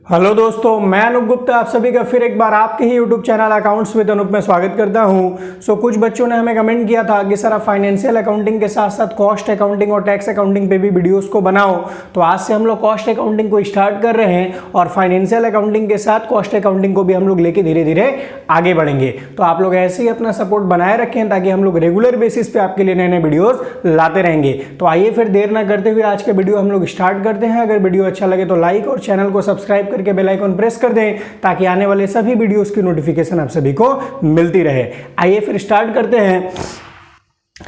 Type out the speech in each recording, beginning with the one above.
Hello दोस्तों, मैं अनूप गुप्ता आप सभी का फिर एक बार आपके ही YouTube channel accounts with Anoop में स्वागत करता हूं। कुछ बच्चों ने हमें कमेंट किया था कि सर आप फाइनेंशियल अकाउंटिंग के साथ साथ कॉस्ट अकाउंटिंग और टैक्स अकाउंटिंग पे भी वीडियोस को बनाओ। तो आज से हम लोग कॉस्ट अकाउंटिंग को स्टार्ट कर रहे हैं और फाइनेंशियल अकाउंटिंग के साथ कॉस्ट अकाउंटिंग को भी हम लोग लेके धीरे धीरे आगे बढ़ेंगे। तो आप लोग ऐसे ही अपना सपोर्ट बनाए रखें ताकि हम लोग रेगुलर बेसिस पे आपके लिए नए नए वीडियोस लाते रहेंगे। तो आइए फिर देर ना करते हुए आज का वीडियो हम लोग स्टार्ट करते हैं। अगर वीडियो अच्छा लगे तो लाइक और चैनल को सब्सक्राइब करके बेल आइकन प्रेस कर दें ताकि आने वाले सभी वीडियोस की नोटिफिकेशन आप सभी को मिलती रहे। आइए फिर स्टार्ट करते हैं।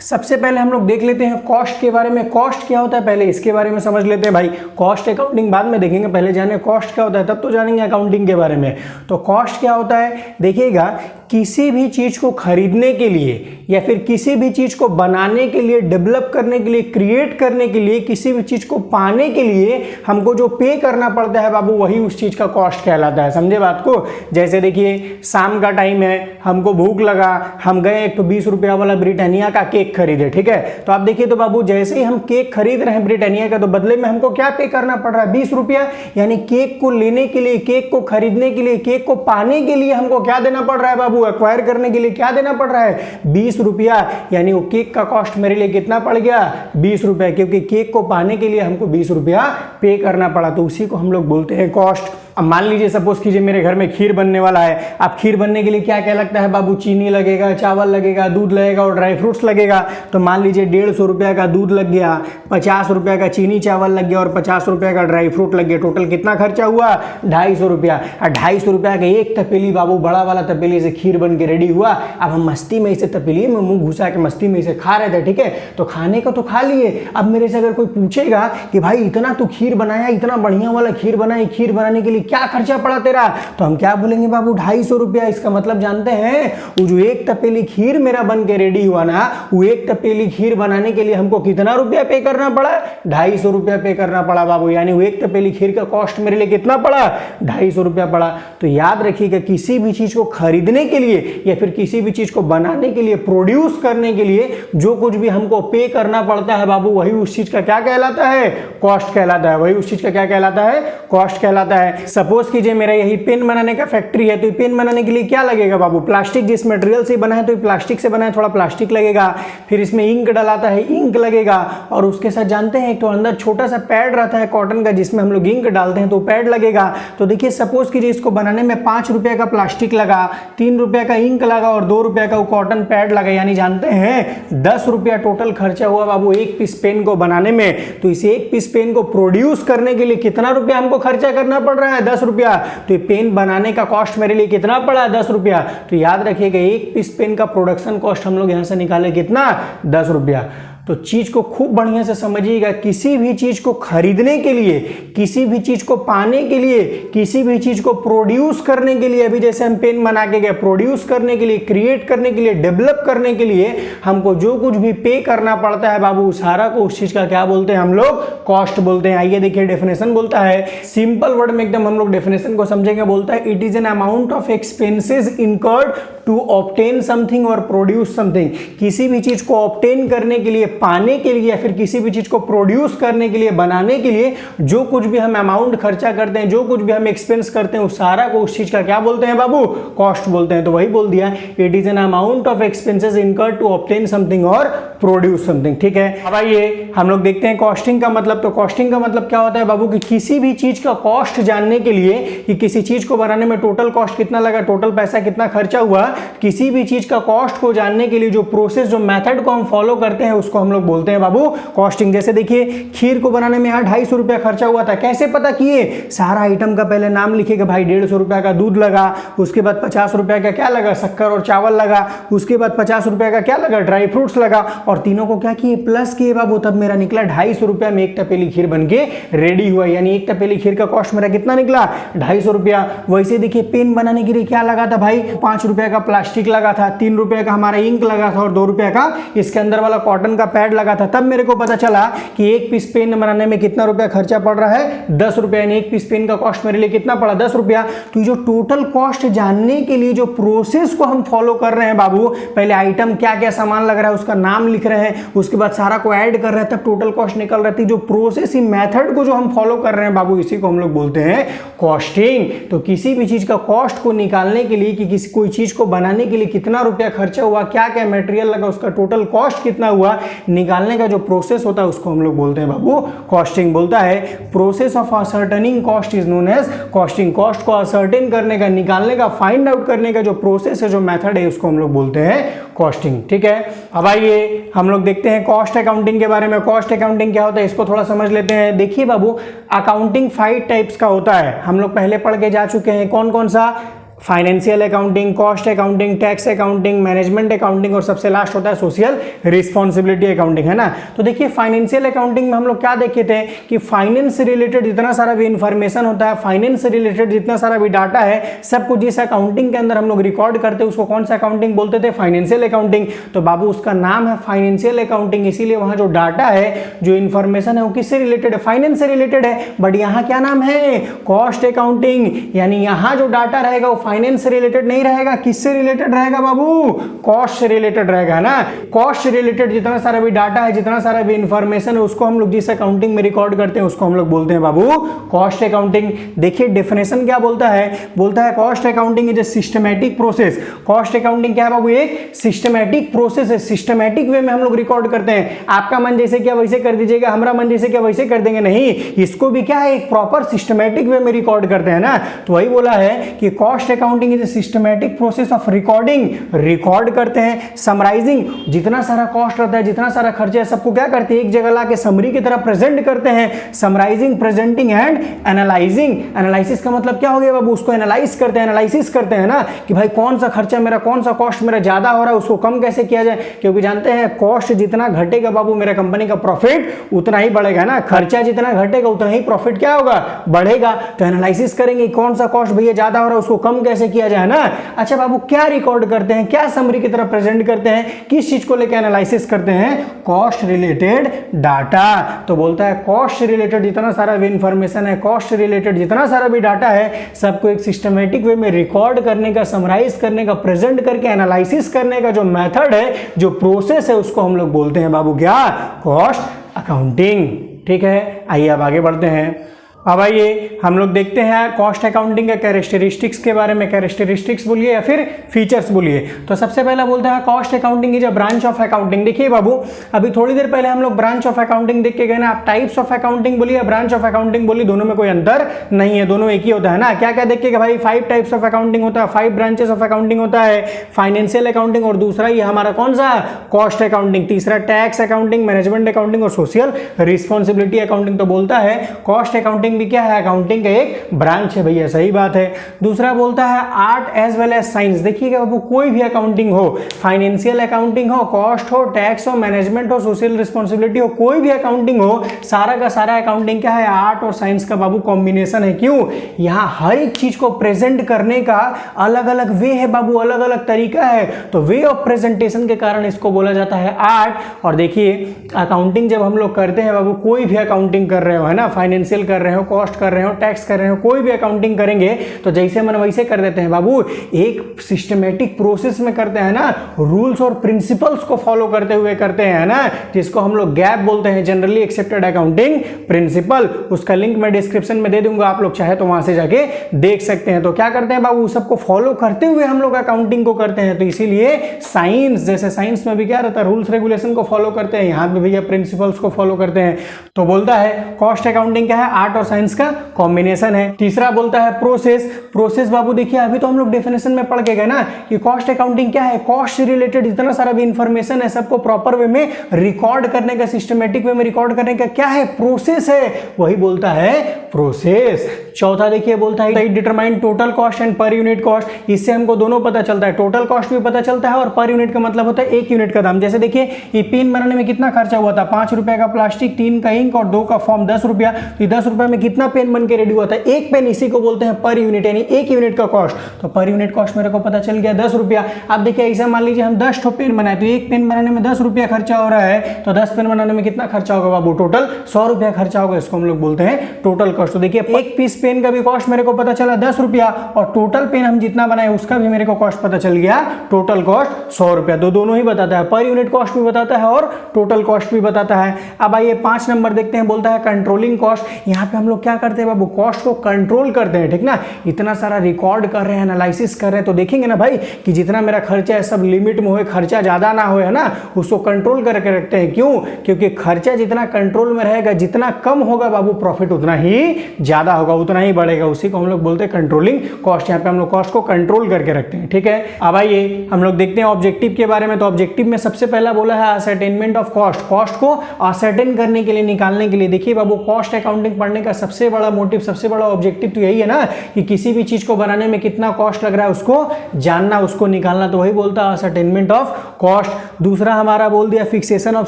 सबसे पहले हम लोग देख लेते हैं कॉस्ट के बारे में। कॉस्ट क्या होता है पहले इसके बारे में समझ लेते हैं भाई। कॉस्ट अकाउंटिंग बाद में देखेंगे, पहले जाने कॉस्ट क्या होता है तब तो जानेंगे अकाउंटिंग के बारे में। तो कॉस्ट क्या होता है देखिएगा, किसी भी चीज को खरीदने के लिए या फिर किसी भी चीज को बनाने के लिए, डेवलप करने के लिए, क्रिएट करने के लिए, किसी भी चीज को पाने के लिए हमको जो पे करना पड़ता है बाबू, वही उस चीज का कॉस्ट कहलाता है। समझे बात को। जैसे देखिए शाम का टाइम है, हमको भूख लगा, हम गए एक तो 20 रुपया वाला ब्रिटानिया का केक खरीदे, ठीक है। तो आप देखिए तो बाबू जैसे ही हम केक खरीद रहे हैं ब्रिटानिया का, तो बदले में हमको क्या पे करना पड़ रहा है, 20 रुपया। यानी केक को लेने के लिए, केक को खरीदने के लिए, केक को पाने के लिए हमको क्या देना पड़ रहा है बाबू, एक्वायर करने के लिए क्या देना पड़ रहा है, 20 रुपया। यानी वो केक का कॉस्ट मेरे लिए कितना पड़ गया, 20 रुपया, क्योंकि केक को पाने के लिए हमको 20 रुपया पे करना पड़ा। तो उसी को हम लोग बोलते हैं कॉस्ट। अब मान लीजिए सपोज कीजिए मेरे घर में खीर बनने वाला है। अब खीर बनने के लिए क्या क्या लगता है बाबू, चीनी लगेगा, चावल लगेगा, दूध लगेगा और ड्राई फ्रूट्स लगेगा। तो मान लीजिए 150 रुपया का दूध लग गया, 50 रुपया का चीनी चावल लग गया और 50 रुपया का ड्राई फ्रूट लग गया। टोटल कितना खर्चा हुआ, 250 रुपया। 250 रुपया का एक तपेली बाबू, बड़ा वाला तपेली से खीर बन के रेडी हुआ। अब हम मस्ती में इसे तपेली में मुंह घुसा के मस्ती में इसे खा रहे थे, ठीक है। तो खाने को तो खा लिए। अब मेरे से अगर कोई पूछेगा कि भाई इतना तू खीर बनाया, इतना बढ़िया वाला खीर बनाई, खीर बनाने के लिए क्या खर्चा पड़ा तेरा, तो हम क्या बोलेंगे बाबू, 250 रुपया। इसका मतलब जानते हैं, वो जो एक तपेली खीर मेरा बन के रेडी हुआ ना, वो एक तपेली खीर बनाने के लिए हमको कितना रुपया पे करना पड़ा, 250 रुपया पे करना पड़ा बाबू। यानी वो एक तपेली खीर का कॉस्ट मेरे लिए कितना पड़ा, 250 रुपया पड़ा। तो याद रखिएगा, किसी भी चीज को खरीदने के लिए या फिर किसी भी चीज को बनाने के लिए, प्रोड्यूस करने के लिए जो कुछ भी हमको पे करना पड़ता है बाबू, वही उस चीज का क्या कहलाता है, कॉस्ट कहलाता है। वही उस चीज का क्या कहलाता है, कॉस्ट कहलाता है। सपोज कीजिए मेरा यही पेन बनाने का फैक्ट्री है, तो पेन बनाने के लिए क्या लगेगा बाबू, प्लास्टिक। जिस मटेरियल से बना है तो प्लास्टिक से बना है, थोड़ा प्लास्टिक लगेगा। फिर इसमें इंक डलाता है, इंक लगेगा। और उसके साथ जानते हैं तो अंदर छोटा सा पैड रहता है कॉटन का, जिसमें हम लोग इंक डालते हैं, तो पैड लगेगा। तो देखिए सपोज कीजिए इसको बनाने में 5 रुपए का प्लास्टिक लगा, 3 रुपए का इंक लगा और 2 रुपए का वो कॉटन पैड लगा। यानी जानते हैं 10 रुपया टोटल खर्चा हुआ बाबू एक पीस पेन को बनाने में। तो इसे एक पीस पेन को प्रोड्यूस करने के लिए कितना रुपया हमको खर्चा करना पड़ रहा है, 10 रुपया। तो ये पेन बनाने का कॉस्ट मेरे लिए कितना पड़ा, 10 रुपया। तो याद रखिएगा एक पीस पेन का प्रोडक्शन कॉस्ट हम लोग यहां से निकाले कितना, 10 रुपया। तो चीज को खूब बढ़िया से समझिएगा, किसी भी चीज को खरीदने के लिए, किसी भी चीज को पाने के लिए, किसी भी चीज को प्रोड्यूस करने के लिए, अभी जैसे हम पेन बना के गए, प्रोड्यूस करने के लिए, क्रिएट करने के लिए, डेवलप करने के लिए हमको जो कुछ भी पे करना पड़ता है बाबू, सारा को उस चीज का क्या बोलते हैं हम लोग, कॉस्ट बोलते हैं। आइए देखिए डेफिनेशन बोलता है, सिंपल वर्ड में एकदम हम लोग डेफिनेशन को समझेंगे। बोलता है it is an amount of expenses incurred to obtain something और प्रोड्यूस समथिंग। किसी भी चीज को ऑब्टेन करने के लिए, पाने के लिए, या फिर किसी भी चीज को प्रोड्यूस करने के लिए, बनाने के लिए जो कुछ भी हम अमाउंट खर्चा करते हैं, जो कुछ भी हम एक्सपेंस करते हैं, उस सारा को उस चीज का क्या बोलते हैं बाबू, कॉस्ट बोलते हैं। तो वही बोल दिया, it is an amount of expenses incurred to obtain something और प्रोड्यूस समथिंग, ठीक है। अब आइए हम लोग देखते हैं कॉस्टिंग का मतलब। तो कॉस्टिंग का मतलब क्या होता है बाबू, कि किसी भी चीज का कॉस्ट जानने के लिए, कि किसी चीज को बनाने में टोटल कॉस्ट कितना लगा, टोटल पैसा कितना खर्चा हुआ, किसी भी चीज का कॉस्ट को जानने के लिए जो प्रोसेस, जो मेथड को हम फॉलो करते हैं, उसको हम लोग बोलते हैं बाबू कॉस्टिंग। जैसे देखिए खीर को बनाने में यहाँ 250 रुपया खर्चा हुआ था। कैसे पता किए, सारा आइटम का पहले नाम लिखिएगा भाई। 150 रुपया का दूध लगा, उसके बाद 50 रुपया का क्या लगा, शक्कर और चावल लगा, उसके बाद 50 रुपया का क्या लगा, ड्राई फ्रूट्स लगा, और तीनों को क्या किए, प्लस किए बाबू। तब मेरा निकला 250 रुपया में एक तपेली खीर बन के रेडी हुआ। यानी एक तपेली खीर का कॉस्ट मेरा कितना निकला, 250 रुपया। वैसे देखिए पेन बनाने के लिए क्या लगा था भाई, 5 रुपया का प्लास्टिक लगा था, 3 रुपए का हमारा इंक लगा था और 2 रुपए का इसके अंदर वाला कॉटन का पैड लगा था, तब मेरे को पता चला कि एक पीस पेन बनाने में कितना रुपया खर्चा पड़ रहा है, 10 रुपया। यानी एक पीस पेन का कॉस्ट मेरे लिए कितना पड़ा, 10 रुपया। तो जो टोटल कॉस्ट जानने के लिए जो प्रोसेस को हम फॉलो कर रहे हैं बाबू, पहले आइटम क्या क्या सामान लग रहा है उसका नाम लिख रहे हैं, उसके बाद सारा को ऐड कर रहे हैं, तब टोटल कॉस्ट निकल रही थी। जो प्रोसेस ही मेथड को जो हम फॉलो कर रहे हैं बाबू, इसी को हम लोग बोलते हैं कॉस्टिंग। तो किसी भी चीज का कॉस्ट को निकालने के लिए कि किसी कोई चीज को बनाने के लिए कितना रुपया खर्चा हुआ, क्या क्या मटेरियल लगा, उसका टोटल कॉस्ट कितना हुआ, निकालने का जो प्रोसेस होता है उसको हम लोग बोलते हैं बाबू कॉस्टिंग। बोलता है process of ascertaining cost is known as costing. Cost को असर्टेन करने का, निकालने का, फाइंड आउट करने का जो प्रोसेस है, जो मेथड है, उसको हम लोग बोलते हैं कॉस्टिंग। ठीक है, अब आइए हम लोग देखते हैं कॉस्ट अकाउंटिंग के बारे में। कॉस्ट अकाउंटिंग क्या होता है इसको थोड़ा समझ लेते हैं। देखिए बाबू, अकाउंटिंग 5 टाइप्स का होता है, हम लोग पहले पढ़ के जा चुके हैं। कौन कौन सा? Financial accounting, cost accounting, tax accounting, management accounting और सबसे लास्ट होता है सोशल रिस्पॉन्सिबिलिटी अकाउंटिंग, है ना। तो देखिए फाइनेंशियल अकाउंटिंग में हम लोग क्या देखे थे कि फाइनेंस से रिलेटेड जितना सारा भी इंफॉर्मेशन होता है, फाइनेंस से रिलेटेड जितना सारा भी डाटा है, सब कुछ जिस अकाउंटिंग के अंदर हम लोग रिकॉर्ड करते हैं उसको कौन सा अकाउंटिंग बोलते थे? Financial accounting. तो बाबू उसका नाम है फाइनेंशियल अकाउंटिंग, इसीलिए वहां जो डाटा है, जो इंफॉर्मेशन है, वो किससे रिलेटेड है? फाइनेंस से रिलेटेड है। बट यहाँ क्या नाम है? Cost accounting. यानी यहाँ जो डाटा रहेगा वो फाइनेंस से रिलेटेड नहीं रहेगा, किससे रिलेटेड रहेगा बाबू? कॉस्ट से रिलेटेड रहेगा ना। कॉस्ट से रिलेटेड जितना सारा भी डाटा है, जितना सारा भी इंफॉर्मेशन है, उसको हम लोग जिस अकाउंटिंग में रिकॉर्ड करते हैं उसको हम लोग बोलते हैं बाबू कॉस्ट अकाउंटिंग। देखिए डेफिनेशन क्या बोलता है? बोलता है cost accounting is a systematic process. Cost accounting क्या है बाबू? एक सिस्टमैटिक प्रोसेस है, सिस्टमैटिक वे में हम लोग रिकॉर्ड करते हैं। आपका मन जैसे क्या वैसे कर दीजिएगा, हमारा मन जैसे क्या वैसे कर देंगे, नहीं। इसको भी क्या है? एक प्रॉपर सिस्टमैटिक वे में रिकॉर्ड करते हैं ना। तो वही बोला है कि cost accounting is systematic process of recording. Record करते हैं, समराइजिंग, जितना सारा कॉस्ट रहता है, जितना सारा खर्चा है, सबको क्या करते हैं? एक जगह लाके समरी की तरह प्रेजेंट करते हैं। Summarising, presenting and analysing. Analysis का मतलब क्या हो गया बाबू? उसको एनालाइज करते हैं, एनालिसिस करते हैं ना, कि भाई कौन सा खर्चा मेरा, कौन सा कॉस्ट मेरा ज्यादा हो रहा है, उसको कम कैसे किया जाए। क्योंकि जानते हैं कॉस्ट जितना घटेगा बाबू, मेरा कंपनी का प्रॉफिट उतना ही बढ़ेगा ना। खर्चा जितना घटेगा उतना ही प्रॉफिट क्या होगा? बढ़ेगा। तो एनालिसिस करेंगे कौन सा कॉस्ट भैया ज्यादा हो रहा है, उसको कम कैसे किया जाए ना। अच्छा बाबू, क्या रिकॉर्ड करते हैं, क्या समरी की तरह प्रेजेंट करते हैं, किस चीज को लेकर एनालिसिस करते हैं? Cost related data. तो बोलता है कॉस्ट से रिलेटेड जितना सारा भी इंफॉर्मेशन है, कॉस्ट से रिलेटेड जितना सारा भी डाटा है, सबको एक सिस्टमैटिक वे में रिकॉर्ड करने का, समराइज करने का, प्रेजेंट करके एनालिसिस करने का जो मेथड है, जो प्रोसेस है, उसको हम लोग बोलते हैं बाबू क्या? Cost accounting. ठीक है, आइए अब आगे बढ़ते हैं। अब आइए हम लोग देखते हैं कॉस्ट अकाउंटिंग के कैरेक्टरिस्टिक्स के बारे में। कैरेक्टरिस्टिक्स बोलिए या फिर फीचर्स बोलिए। तो सबसे पहला बोलता है cost accounting is a branch of accounting. देखिए बाबू, अभी थोड़ी देर पहले हम लोग ब्रांच ऑफ अकाउंटिंग देख के गए ना। आप टाइप्स ऑफ अकाउंटिंग बोलिए या ब्रांच ऑफ अकाउंटिंग बोलिए, दोनों में कोई अंतर नहीं है, दोनों एक ही होता है ना। क्या क्या देख के भाई? 5 टाइप्स ऑफ अकाउंटिंग होता है, 5 ब्रांचेस ऑफ अकाउंटिंग होता है। फाइनेंशियल अकाउंटिंग और दूसरा ये हमारा कौन सा? Cost accounting. तीसरा टैक्स अकाउंटिंग, मैनेजमेंट अकाउंटिंग और सोशल रिस्पॉन्सिबिलिटी अकाउंटिंग। तो बोलता है कॉस्ट अकाउंटिंग भी क्या है? अकाउंटिंग का एक ब्रांच है भैया, सही बात है। दूसरा बोलता है art as well as science. देखिएगा बाबू, कोई भी अकाउंटिंग हो, फाइनेंशियल अकाउंटिंग हो, कॉस्ट हो, टैक्स हो, मैनेजमेंट हो, सोशल रिस्पॉन्सिबिलिटी हो, कोई भी अकाउंटिंग हो, सारा का सारा अकाउंटिंग क्या है? आर्ट और साइंस का बाबू कॉम्बिनेशन है। क्यों? यहाँ हर एक चीज को प्रेजेंट करने का अलग अलग वे है बाबू, अलग अलग तरीका है। तो वे ऑफ प्रेजेंटेशन के कारण इसको बोला जाता है आर्ट। और देखिए अकाउंटिंग जब हम लोग करते हैं बाबू, कोई भी अकाउंटिंग कर रहे हो, है ना, फाइनेंशियल कर रहे हो, कॉस्ट कर रहे हो, टैक्स कर रहे हो, कोई भी अकाउंटिंग करेंगे तो जैसे मन वैसे कर देते हैं बाबू। एक सिस्टमैटिक प्रोसेस में करते हैं ना, रूल्स और प्रिंसिपल्स को फॉलो करते हुए करते हैं ना, जिसको हम लोग गैप बोलते हैं, जनरली एक्सेप्टेड अकाउंटिंग प्रिंसिपल। उसका लिंक मैं डिस्क्रिप्शन में दे दूंगा, आप लोग चाहे तो वहां से जाके देख सकते हैं। तो क्या करते हैं बाबू? सबको फॉलो करते हुए हम लोग अकाउंटिंग को करते हैं। तो इसीलिए साइंस, जैसे साइंस में भी क्या रहता है? रूल्स रेगुलेशन को फॉलो करते हैं, यहां पे भैया प्रिंसिपल्स को फॉलो करते हैं। तो बोलता है कॉस्ट अकाउंटिंग क्या है? आर्ट और साइंस का कॉम्बिनेशन है। तीसरा बोलता है प्रोसेस। प्रोसेस बाबू देखिए, अभी तो हम लोग डेफिनेशन में पढ़ के गए ना कि कॉस्ट अकाउंटिंग क्या है? कॉस्ट से रिलेटेड जितना सारा भी इंफॉर्मेशन है, सबको प्रॉपर वे में रिकॉर्ड करने का, सिस्टमैटिक वे में रिकॉर्ड करने का क्या है? प्रोसेस है। वही बोलता है प्रोसेस। चौथा देखिए बोलता है determine total cost and per unit cost. इससे हमको दोनों पता चलता है, टोटल कॉस्ट भी पता चलता है और पर यूनिट का मतलब होता है एक यूनिट का दाम। जैसे देखिए ये पेन बनाने में कितना खर्चा हुआ था, 5 रुपए का प्लास्टिक, 3 का इंक और 2 का फॉर्म 10 रुपया। तो 10 रुपए में कितना पेन बन के रेडी हुआ था, एक पेन, इसी को बोलते हैं पर यूनिट, यानी एक यूनिट का कॉस्ट। तो पर यूनिट कॉस्ट मेरे को पता चल गया 10 रुपया। अब देखिए ऐसा मान लीजिए हम 10 पेन बनाए तो एक पेन बनाने में 10 रुपया खर्चा हो रहा है, तो 10 पेन बनाने में कितना खर्चा होगा बाबू, टोटल 100 रुपया खर्चा होगा। इसको हम लोग बोलते हैं टोटल कॉस्ट। तो देखिए एक पीस पेन का भी कॉस्ट मेरे को पता चला 10 रुपया और टोटल पेन हम जितना बनाए उसका भी मेरे को कॉस्ट पता चल गया, टोटल कॉस्ट 100 रुपया। तो दोनों ही बताता है, पर यूनिट कॉस्ट भी बताता है और टोटल कॉस्ट भी बताता है। अब आइए 5 नंबर देखते हैं, बोलता है कंट्रोलिंग कॉस्ट। यहाँ पे हम लोग क्या करते हैं बाबू, कॉस्ट को कंट्रोल करते हैं, ठीक ना। इतना सारा रिकॉर्ड कर रहे हैं, एनालिसिस कर रहे हैं, तो देखेंगे ना भाई कि जितना मेरा खर्चा है सब लिमिट में हो, खर्चा ज्यादा ना हो, है ना, उसको कंट्रोल करके रखते हैं। क्यों? क्योंकि खर्चा जितना कंट्रोल में रहेगा, जितना कम होगा बाबू प्रॉफिट उतना ही ज्यादा होगा, उतना ही बढ़ेगा। उसी को हम लोग बोलते हैं कंट्रोलिंग कॉस्ट। यहाँ पे हम लोग कॉस्ट को कंट्रोल करके रखते हैं, ठीक है। अब आइए हम लोग देखते हैं ऑब्जेक्टिव के बारे में। तो ऑब्जेक्टिव में सबसे पहला बोला है असर्टेनमेंट ऑफ कॉस्ट। कॉस्ट को असर्टेन करने के लिए, निकालने के लिए। देखिए बाबू कॉस्ट अकाउंटिंग पढ़ने का सबसे बड़ा मोटिव, सबसे बड़ा ऑब्जेक्टिव तो यही है ना कि किसी भी चीज को बनाने में कितना कॉस्ट लग रहा है उसको जानना, उसको निकालना। तो वही बोलता है असर्टेनमेंट ऑफ कॉस्ट। दूसरा हमारा बोल दिया फिक्सेशन ऑफ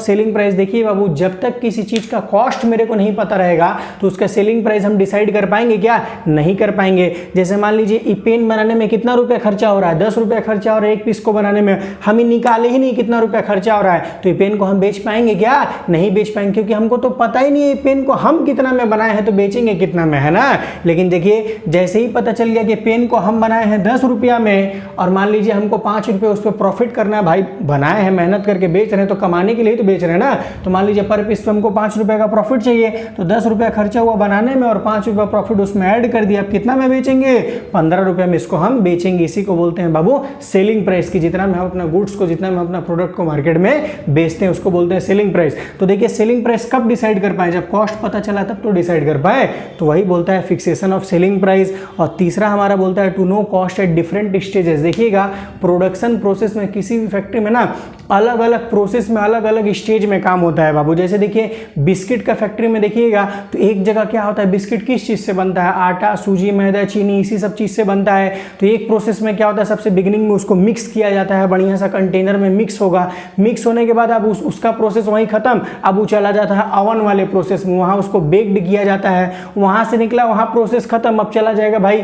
सेलिंग प्राइस। देखिए बाबू जब तक किसी चीज का कॉस्ट मेरे को नहीं पता रहेगा तो उसका सेलिंग प्राइस हम डिसाइड कर पाएंगे क्या, नहीं कर पाएंगे। जैसे मान लीजिए ये पेन बनाने में कितना रुपया खर्चा हो रहा है, 10 रुपया खर्चा हो रहा है एक पीस को बनाने में, हम निकाले ही नहीं कितना रुपया खर्चा हो रहा है, तो ये पेन को हम बेच पाएंगे क्या, नहीं बेच पाएंगे, क्योंकि हमको तो पता ही नहीं है पेन को हम कितना में बनाए हैं तो बेचेंगे कितना में, है ना। लेकिन देखिए जैसे ही पता चल गया कि पेन को हम बनाए हैं 10 रुपया में और मान लीजिए हमको 5 रुपये उस पर प्रॉफिट करना है, भाई बनाए हैं मेहनत करके बेच रहे हैं तो कमाने के लिए तो बेच रहे हैं ना। तो मान लीजिए पर पीस पे हमको 5 रुपये का प्रॉफिट चाहिए, तो 10 रुपया खर्चा हुआ बनाने में और 5 रुपया प्रॉफिट उसमें ऐड कर दिया, अब कितना में बेचेंगे, 15 रुपये में इसको हम बेचेंगे। इसी को बोलते हैं बाबू सेलिंग प्राइस की। जितना में हम अपना गुड्स को, जितना में अपना प्रोडक्ट को मार्केट में बेचते हैं उसको बोलते हैं सेलिंग प्राइस। तो देखिए सेलिंग प्राइस कब डिसाइड कर पाए, जब कॉस्ट पता चला तब तो डिसाइड कर पाए, तो वही बोलता है फिक्सेशन ऑफ सेलिंग प्राइस। और तीसरा हमारा बोलता है to know cost at different stages. देखिएगा प्रोडक्शन प्रोसेस में किसी भी फैक्ट्री में ना अलग अलग प्रोसेस में अलग अलग स्टेज में काम होता है बाबू। जैसे देखिए बिस्किट का फैक्ट्री में देखिएगा तो एक जगह क्या होता है, बिस्किट किस चीज़ से बनता है, आटा, सूजी, मैदा, चीनी, इसी सब चीज़ से बनता है। तो एक प्रोसेस में क्या होता है, सबसे बिगिनिंग में उसको मिक्स किया जाता है, बढ़िया सा कंटेनर में मिक्स होगा। मिक्स होने के बाद अब उसका प्रोसेस वहीं खत्म, अब वो चला जाता है अवन वाले प्रोसेस में, वहाँ उसको बेक्ड किया जाता है। वहाँ से निकला, वहाँ प्रोसेस खत्म, अब चला जाएगा भाई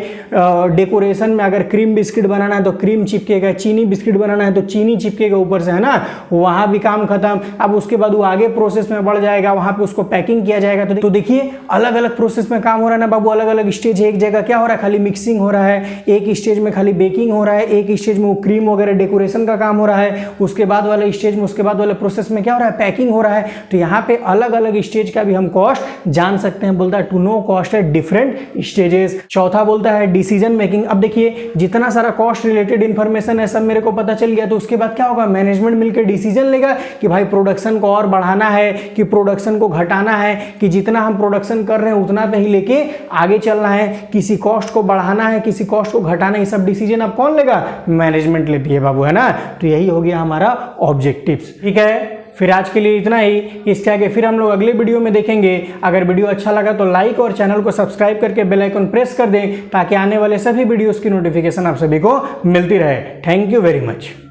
डेकोरेशन में। अगर क्रीम बिस्किट बनाना है तो क्रीम चिपकेगा, चीनी बिस्किट बनाना है तो चीनी चिपकेगा ऊपर से, है ना, वहाँ भी काम खत्म। अब उसके बाद वो आगे प्रोसेस में बढ़ जाएगा, वहाँ पे उसको पैकिंग किया जाएगा। तो देखिए अलग अलग प्रोसेस में काम हो रहा है ना बाबू, अलग अलग स्टेज है। एक जगह क्या हो रहा है, खाली मिक्सिंग हो रहा है, एक स्टेज में खाली बेकिंग हो रहा है, एक स्टेज में वो क्रीम वगैरह डेकोरेशन का काम हो रहा है, उसके बाद वाले स्टेज में, उसके बाद वाले प्रोसेस में क्या हो रहा है, पैकिंग हो रहा है। तो यहाँ पे अलग अलग स्टेज का भी हम कॉस्ट जान सकते हैं। बोलता है to know cost at different stages. चौथा बोलता है डिसीजन मेकिंग। अब देखिए जितना सारा कॉस्ट रिलेटेड इंफॉर्मेशन है सब मेरे को पता चल गया, तो उसके बाद क्या होगा, मैनेजमेंट मिलकर डिसीजन लेगा कि भाई प्रोडक्शन को और बढ़ाना है कि प्रोडक्शन को घटाना है, कि जितना हम प्रोडक्शन कर रहे हैं उतना पे ही लेके आगे चलना है, किसी कॉस्ट को बढ़ाना है, किसी कॉस्ट को घटाना है। ये सब डिसीजन अब कौन लेगा, मैनेजमेंट लेती है बाबू, है ना। तो यही हो गया हमारा ऑब्जेक्टिव्स, ठीक है। फिर आज के लिए इतना ही, इसके आगे फिर हम लोग अगले वीडियो में देखेंगे। अगर वीडियो अच्छा लगा तो लाइक और चैनल को सब्सक्राइब करके बेल आइकन प्रेस कर दें ताकि आने वाले सभी वीडियोस की नोटिफिकेशन आप सभी को मिलती रहे। Thank you very much.